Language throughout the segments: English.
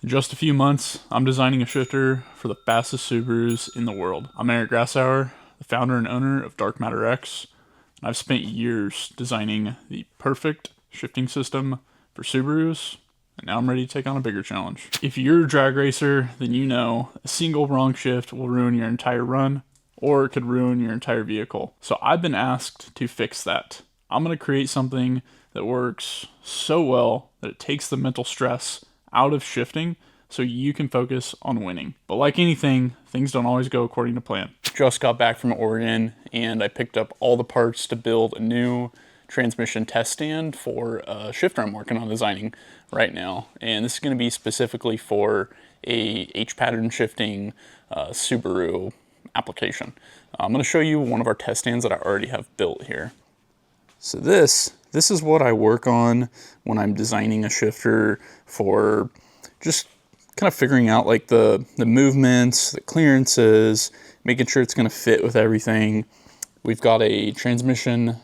In just a few months, I'm designing a shifter for the fastest Subarus in the world. I'm Erik, the founder and owner of DARKMATTERX, and I've spent years designing the perfect shifting system for Subarus, and now I'm ready to take on a bigger challenge. If you're a drag racer, then you know a single wrong shift will ruin your entire run, or it could ruin your entire vehicle. So I've been asked to fix that. I'm going to create something that works so well that it takes the mental stress out of shifting so you can focus on winning. But like anything, things don't always go according to plan. Just got back from Oregon and I picked up all the parts to build a new transmission test stand for a shifter I'm working on designing right now. And this is going to be specifically for a H-pattern shifting Subaru application. I'm going to show you one of our test stands that I already have built here. So this is what I work on when I'm designing a shifter for just kind of figuring out like the movements, the clearances, making sure it's going to fit with everything. We've got a transmission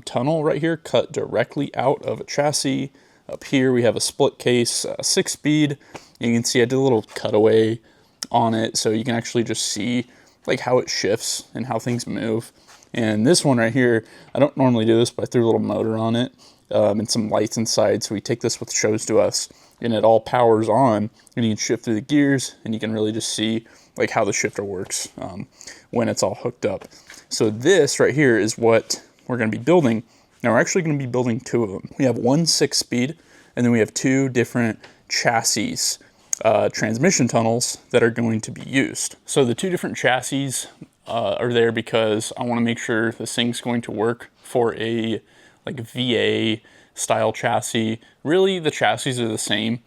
tunnel right here cut directly out of a chassis. Up here we have a split case 6-speed. You can see I did a little cutaway on it so you can actually just see like how it shifts and how things move. And this one right here, I don't normally do this, but I threw a little motor on it and some lights inside. So we take this with shows to us and it all powers on and you can shift through the gears and you can really just see like how the shifter works when it's all hooked up. So this right here is what we're going to be building. Now we're actually going to be building two of them. We have one 6-speed and then we have two different chassis transmission tunnels that are going to be used. So the two different chassis are there because I want to make sure this thing's going to work for a like VA style chassis. Really the chassis are the same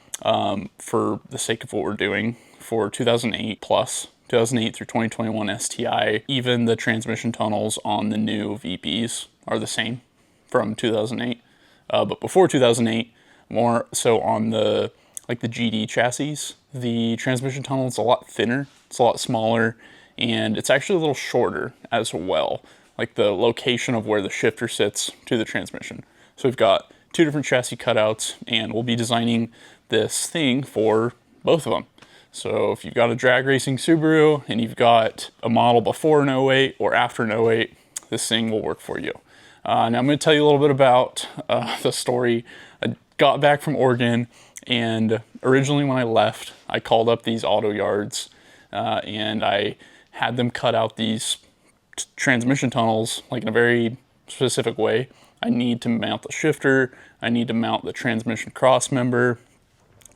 for the sake of what we're doing for 2008 plus 2008 through 2021 STI. Even the transmission tunnels on the new VPs are the same from 2008. But before 2008, more so on the like the GD chassis, the transmission tunnel is a lot thinner, it's a lot smaller, and it's actually a little shorter as well, like the location of where the shifter sits to the transmission. So we've got two different chassis cutouts and we'll be designing this thing for both of them. So if you've got a drag racing Subaru and you've got a model before an '08 or after an '08, this thing will work for you. Now I'm going to tell you a little bit about the story. I got back from Oregon and originally when I left, I called up these auto yards and I had them cut out these transmission tunnels like in a very specific way. I need to mount the shifter, I need to mount the transmission cross member,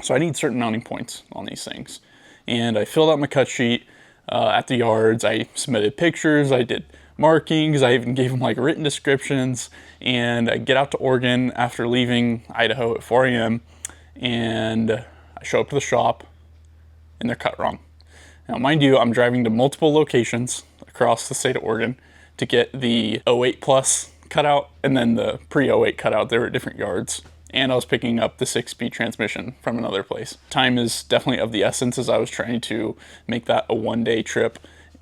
so I need certain mounting points on these things. And I filled out my cut sheet at the yards, I submitted pictures, I did markings, I even gave them like written descriptions, and I get out to Oregon after leaving Idaho at 4 a.m. and I show up to the shop and they're cut wrong. Now, mind you, I'm driving to multiple locations across the state of Oregon to get the '08 plus cutout and then the pre-'08 cutout. They were at different yards. And I was picking up the 6-speed transmission from another place. Time is definitely of the essence as I was trying to make that a one-day trip.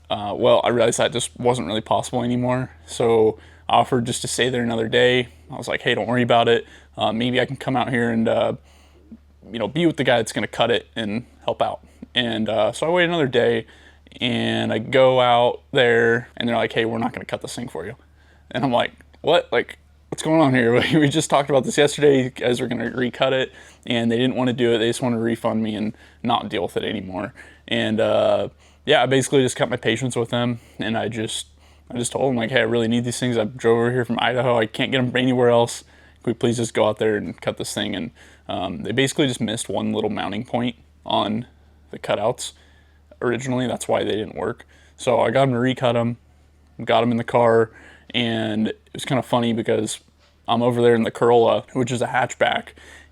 Well, I realized that just wasn't really possible anymore. So I offered just to stay there another day. I was like, hey, don't worry about it. Maybe I can come out here and be with the guy that's going to cut it and help out. And so I wait another day and I go out there and they're like, hey, we're not going to cut this thing for you. And I'm like, what? Like, what's going on here? We just talked about this yesterday. You guys were going to recut it and they didn't want to do it. They just wanted to refund me and not deal with it anymore. And yeah, I basically just cut my patience with them and I just told them like, hey, I really need these things. I drove over here from Idaho. I can't get them anywhere else. Can we please just go out there and cut this thing? And they basically just missed one little mounting point on the cutouts originally. That's why they didn't work. So I got them to recut them, got them in the car, and it was kind of funny because I'm over there in the Corolla, which is a hatchback,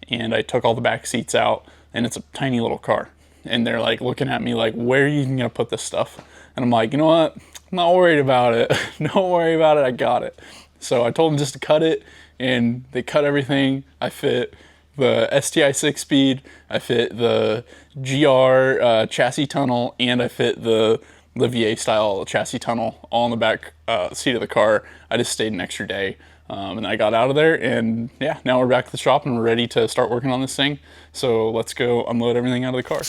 and I took all the back seats out and it's a tiny little car. And they're like looking at me like, where are you even gonna put this stuff? And I'm like, you know what? I'm not worried about it. Don't worry about it, I got it. So I told them just to cut it and they cut everything. I fit the STI 6-speed, I fit the GR chassis tunnel, and I fit the VA style chassis tunnel all in the back seat of the car. I just stayed an extra day And I got out of there, and yeah, now we're back at the shop and we're ready to start working on this thing. So let's go unload everything out of the car.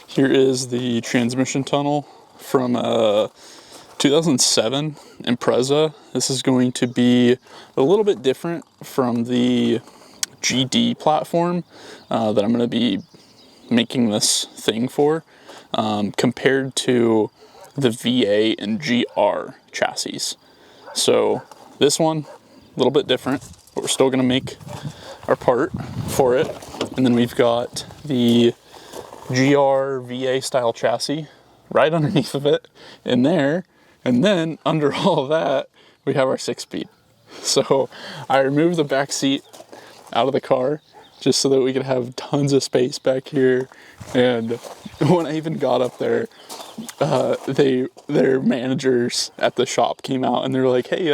Here is the transmission tunnel from 2007 Impreza. This is going to be a little bit different from the GD platform that I'm going to be making this thing for, compared to the VA and GR chassis. So this one, a little bit different, but we're still going to make our part for it. And then we've got the GR VA style chassis right underneath of it in there. And then under all of that, we have our 6-speed. So I removed the back seat out of the car just so that we could have tons of space back here. And when I even got up there, their managers at the shop came out and they're like, hey,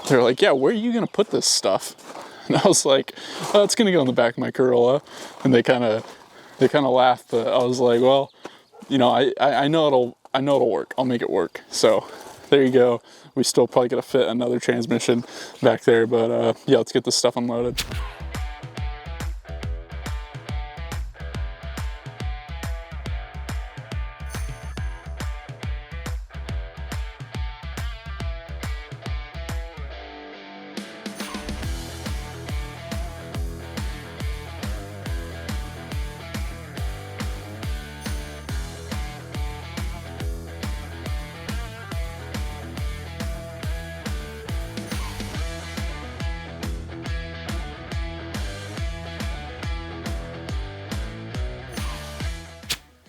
they're like, yeah, where are you gonna put this stuff? And I was like, oh, it's gonna go in the back of my Corolla. And they kind of laughed, but I was like, well, you know, I know it'll work. I'll make it work. So there you go. We still probably gotta fit another transmission back there, but yeah, let's get this stuff unloaded.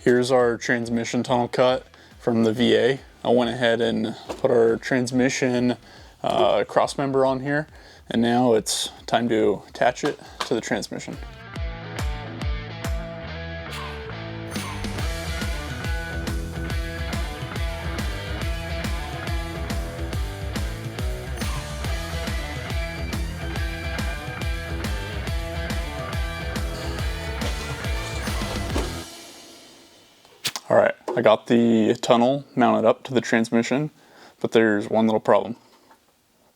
Here's our transmission tunnel cut from the VA. I went ahead and put our transmission cross member on here, and now it's time to attach it to the transmission. All right, I got the tunnel mounted up to the transmission, but there's one little problem.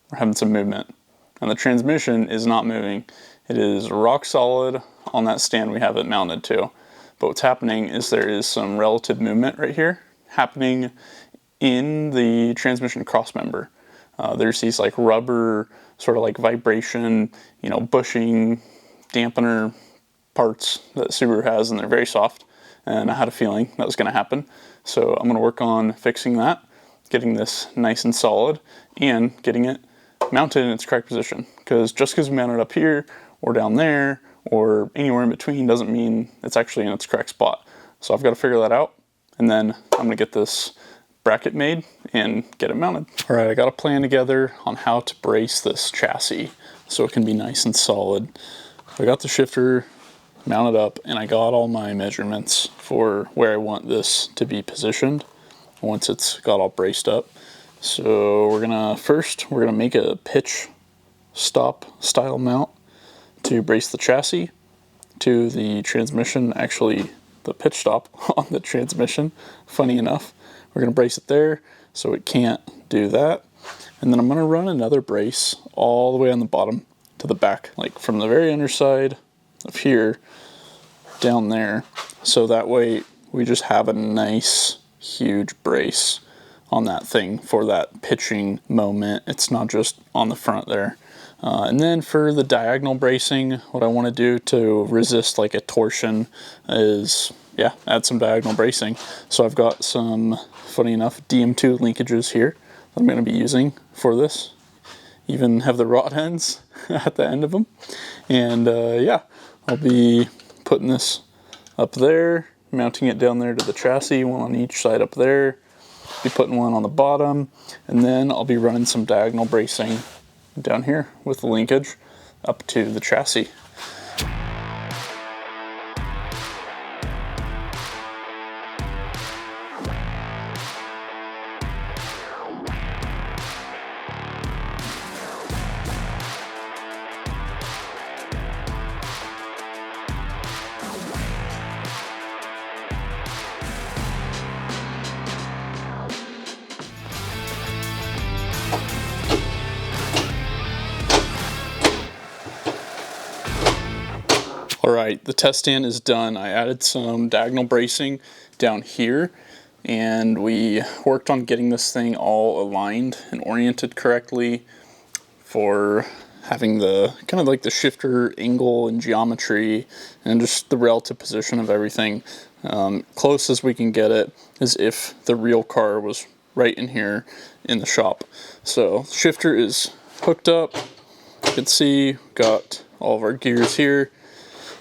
We're having some movement, and the transmission is not moving. It is rock solid on that stand we have it mounted to. But what's happening is there is some relative movement right here happening in the transmission cross member. There's these like rubber sort of like vibration, you know, bushing, dampener parts that Subaru has, and they're very soft. And I had a feeling that was going to happen. So I'm going to work on fixing that, getting this nice and solid, and getting it mounted in its correct position. Because just because we mount it up here, or down there, or anywhere in between doesn't mean it's actually in its correct spot. So I've got to figure that out, and then I'm going to get this bracket made and get it mounted. All right, I got a plan together on how to brace this chassis so it can be nice and solid. I got the shifter mounted up, and I got all my measurements for where I want this to be positioned once it's got all braced up. So we're gonna make a pitch stop style mount to brace the chassis to the transmission, actually the pitch stop on the transmission. Funny enough, we're gonna brace it there so it can't do that. And then I'm gonna run another brace all the way on the bottom to the back, like from the very underside of here down there, so that way we just have a nice huge brace on that thing for that pitching moment. It's not just on the front there. And then for the diagonal bracing, what I want to do to resist like a torsion is, yeah, add some diagonal bracing. So I've got some, funny enough, DM2 linkages here that I'm going to be using for this. Even have the rod ends at the end of them. And yeah, I'll be putting this up there, mounting it down there to the chassis, one on each side up there, be putting one on the bottom, and then I'll be running some diagonal bracing down here with the linkage up to the chassis. All right, the test stand is done. I added some diagonal bracing down here, and we worked on getting this thing all aligned and oriented correctly for having the kind of like the shifter angle and geometry and just the relative position of everything close as we can get it, as if the real car was right in here in the shop. So shifter is hooked up. You can see got all of our gears here,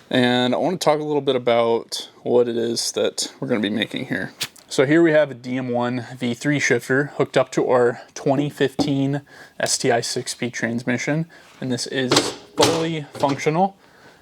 and I want to talk a little bit about what it is that we're going to be making here. So here we have a DM1 V3 shifter hooked up to our 2015 STI 6-speed transmission, and this is fully functional,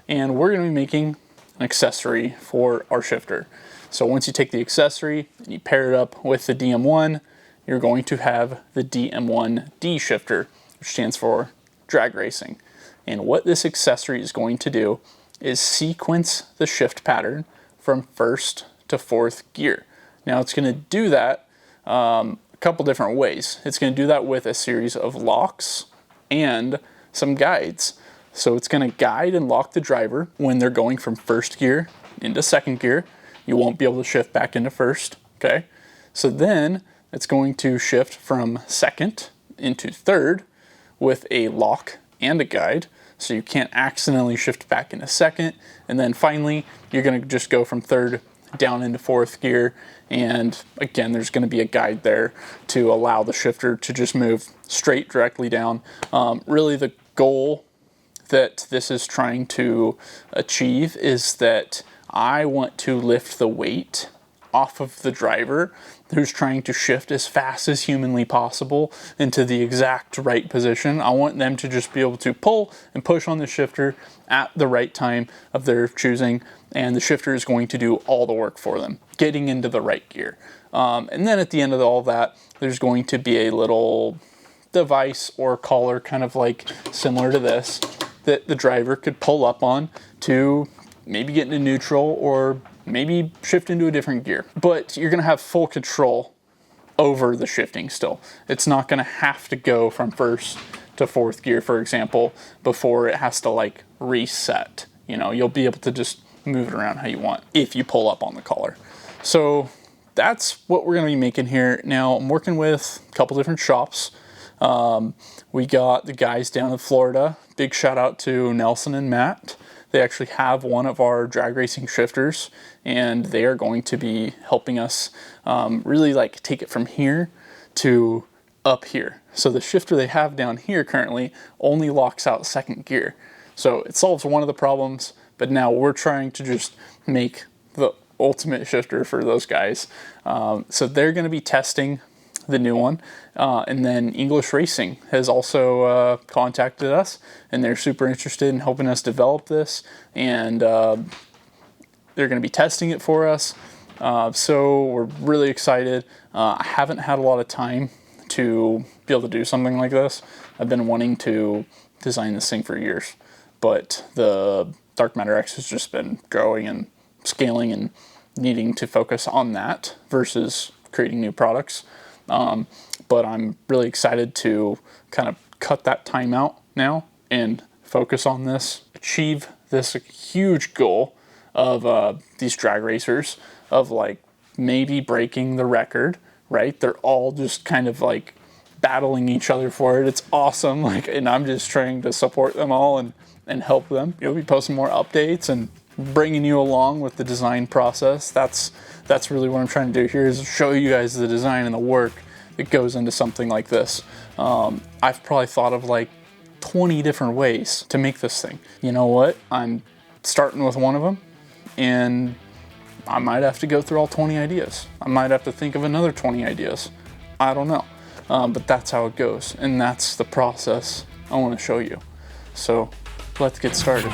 and we're going to be making an accessory for our shifter. So once you take the accessory and you pair it up with the DM1, you're going to have the DM1D shifter, which stands for drag racing. And what this accessory is going to do is sequence the shift pattern from first to fourth gear. Now it's going to do that a couple different ways. It's going to do that with a series of locks and some guides. So it's going to guide and lock the driver when they're going from first gear into second gear. You won't be able to shift back into first, okay? So then it's going to shift from second into third with a lock and a guide, so you can't accidentally shift back into second. And then finally, you're going to just go from third down into fourth gear, and again there's going to be a guide there to allow the shifter to just move straight directly down. Really the goal that this is trying to achieve is that I want to lift the weight off of the driver who's trying to shift as fast as humanly possible into the exact right position. I want them to just be able to pull and push on the shifter at the right time of their choosing, and the shifter is going to do all the work for them, getting into the right gear. And then at the end of all that, there's going to be a little device or collar, kind of like similar to this, that the driver could pull up on to maybe get into neutral or maybe shift into a different gear. But you're gonna have full control over the shifting still. It's not gonna have to go from first to fourth gear, for example, before it has to like reset. You know, you'll be able to just move it around how you want if you pull up on the collar. So that's what we're gonna be making here. Now I'm working with a couple different shops. We got the guys down in Florida. Big shout out to Nelson and Matt. They actually have one of our drag racing shifters, and they are going to be helping us really like take it from here to up here. So the shifter they have down here currently only locks out second gear. So it solves one of the problems, but now we're trying to just make the ultimate shifter for those guys. So they're going to be testing the new one, and then English Racing has also contacted us, and they're super interested in helping us develop this, and they're going to be testing it for us. So we're really excited. I haven't had a lot of time to be able to do something like this. I've been wanting to design this thing for years, but the DARKMATTERX has just been growing and scaling and needing to focus on that versus creating new products. But I'm really excited to kind of cut that time out now and focus on this, achieve this huge goal of these drag racers of like maybe breaking the record, right? They're all just kind of like battling each other for it. It's awesome. Like, and I'm just trying to support them all and help them. You'll be posting more updates and bringing you along with the design process. That's really what I'm trying to do here, is show you guys the design and the work that goes into something like this. I've probably thought of like 20 different ways to make this thing. You know what? I'm starting with one of them, and I might have to go through all 20 ideas. I might have to think of another 20 ideas. I don't know. But that's how it goes, and that's the process I want to show you. So let's get started.